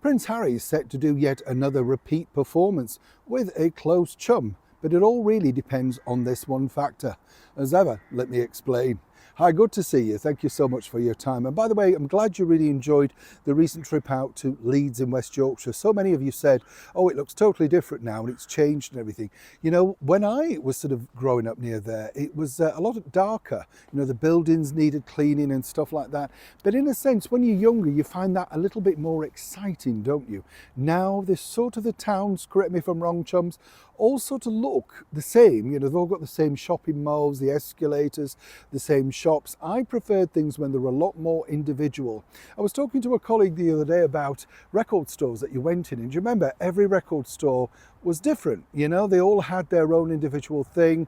Prince Harry is set to do yet another repeat performance with a close chum, but it all really depends on this one factor. As ever, let me explain. Hi, good to see you. Thank you so much for your time. And by the way, I'm glad you really enjoyed the recent trip out to Leeds in West Yorkshire. So many of you said, oh, it looks totally different now and it's changed and everything. You know, when I was sort of growing up near there, it was a lot darker. You know, the buildings needed cleaning and stuff like that. But in a sense, when you're younger, you find that a little bit more exciting, don't you? Now, this sort of the towns, correct me if I'm wrong, chums, all sort of look the same. You know, they've all got the same shopping malls, the escalators, the same shops. I preferred things when they were a lot more individual. I was talking to a colleague the other day about record stores that you went in, and do you remember every record store was different? You know, they all had their own individual thing.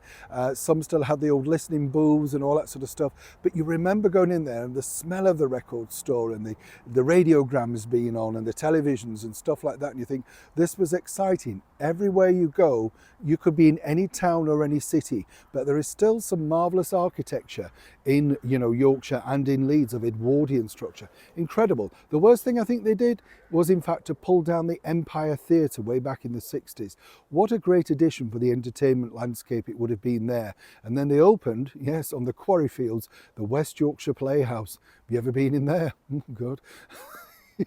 Some still had the old listening booths and all that sort of stuff, but you remember going in there and the smell of the record store and the radiograms being on and the televisions and stuff like that, and you think this was exciting. Everywhere you go, you could be in any town or any city, but there is still some marvellous architecture in, you know, Yorkshire and in Leeds of Edwardian structure. Incredible. The worst thing I think they did was in fact to pull down the Empire Theatre way back in the 60s. What a great addition for the entertainment landscape it would have been there. And then they opened, yes, on the quarry fields, the West Yorkshire Playhouse. Have you ever been in there? Oh, God.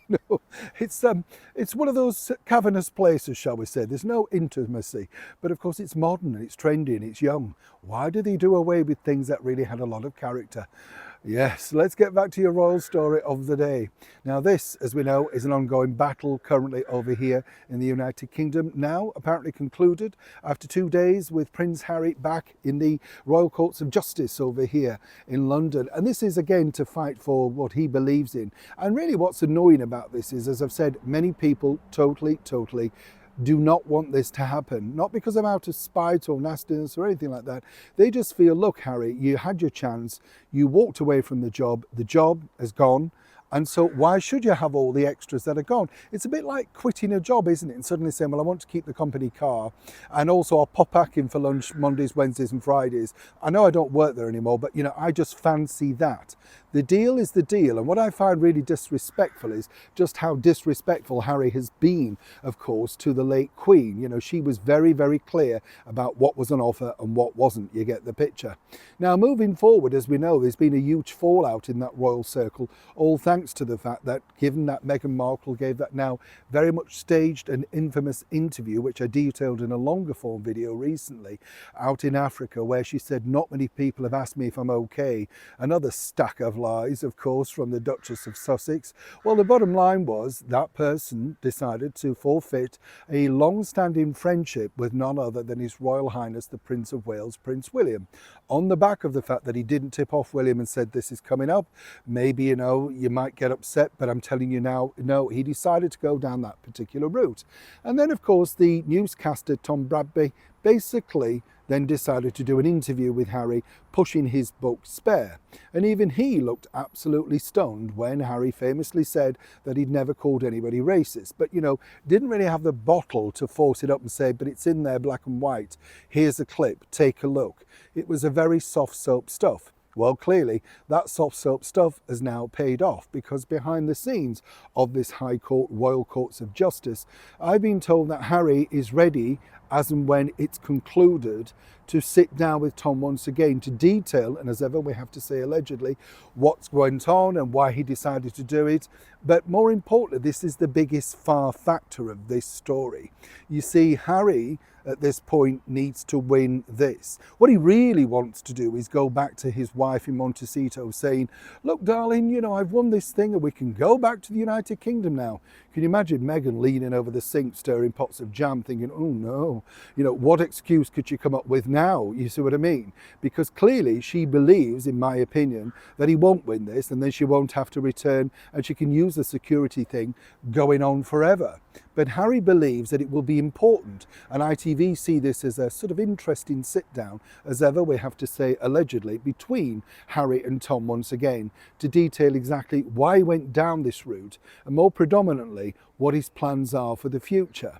You know, it's one of those cavernous places, shall we say. There's no intimacy, but of course it's modern and it's trendy and it's young. Why do they do away with things that really had a lot of character? Yes, let's get back to your royal story of the day. Now this, as we know, is an ongoing battle currently over here in the United Kingdom, now apparently concluded after 2 days with Prince Harry back in the Royal Courts of Justice over here in London. And this is again to fight for what he believes in. And really what's annoying about this is, as I've said, many people totally do not want this to happen, not because of out of spite or nastiness or anything like that. They just feel, look, Harry, you had your chance, you walked away from the job has gone, and so why should you have all the extras that are gone? It's a bit like quitting a job, isn't it? And suddenly saying, well, I want to keep the company car, and also I'll pop back in for lunch Mondays, Wednesdays and Fridays. I know I don't work there anymore, but you know, I just fancy that. The deal is the deal, and what I find really disrespectful is just how disrespectful Harry has been, of course, to the late Queen. You know, she was very clear about what was on offer and what wasn't. You get the picture. Now, moving forward, as we know, there's been a huge fallout in that royal circle, all thanks to the fact that, given that Meghan Markle gave that now very much staged and infamous interview, which I detailed in a longer form video recently, out in Africa, where she said, not many people have asked me if I'm okay. Another stack of lies, of course, from the Duchess of Sussex. Well, the bottom line was that person decided to forfeit a long-standing friendship with none other than His Royal Highness the Prince of Wales, Prince William, on the back of the fact that he didn't tip off William and said, this is coming up. Maybe, you know, you might get upset, but I'm telling you now, no, he decided to go down that particular route. And then, of course, the newscaster Tom Bradby basically then decided to do an interview with Harry, pushing his book Spare. And even he looked absolutely stoned when Harry famously said that he'd never called anybody racist, but, you know, didn't really have the bottle to force it up and say, but it's in there black and white. Here's a clip, take a look. It was a very soft soap stuff. Well, clearly that soft soap stuff has now paid off, because behind the scenes of this High Court, Royal Courts of Justice, I've been told that Harry is ready, as and when it's concluded, to sit down with Tom once again to detail, and as ever we have to say allegedly, what's went on and why he decided to do it. But more importantly, this is the biggest far factor of this story. You see, Harry at this point needs to win this. What he really wants to do is go back to his wife in Montecito saying, look, darling, you know, I've won this thing and we can go back to the United Kingdom now. Can you imagine Meghan leaning over the sink, stirring pots of jam, thinking, oh no, you know, what excuse could she come up with now? You see what I mean? Because clearly she believes, in my opinion, that he won't win this, and then she won't have to return and she can use the security thing going on forever. But Harry believes that it will be important, and ITV see this as a sort of interesting sit down, as ever we have to say allegedly, between Harry and Tom once again, to detail exactly why he went down this route, and more predominantly what his plans are for the future.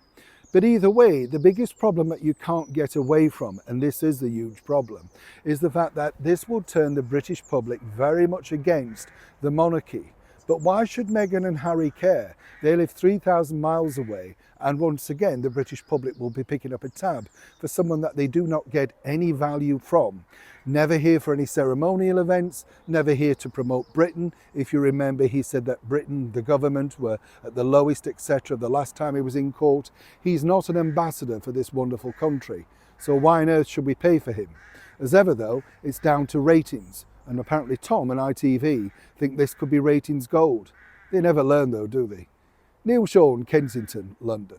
But either way, the biggest problem that you can't get away from, and this is the huge problem, is the fact that this will turn the British public very much against the monarchy. But why should Meghan and Harry care? They live 3,000 miles away, and once again the British public will be picking up a tab for someone that they do not get any value from. Never here for any ceremonial events, never here to promote Britain. If you remember, he said that Britain, the government, were at the lowest, etc. the last time he was in court. He's not an ambassador for this wonderful country. So why on earth should we pay for him? As ever though, it's down to ratings. And apparently Tom and ITV think this could be ratings gold. They never learn though, do they? Neil Sean, Kensington, London.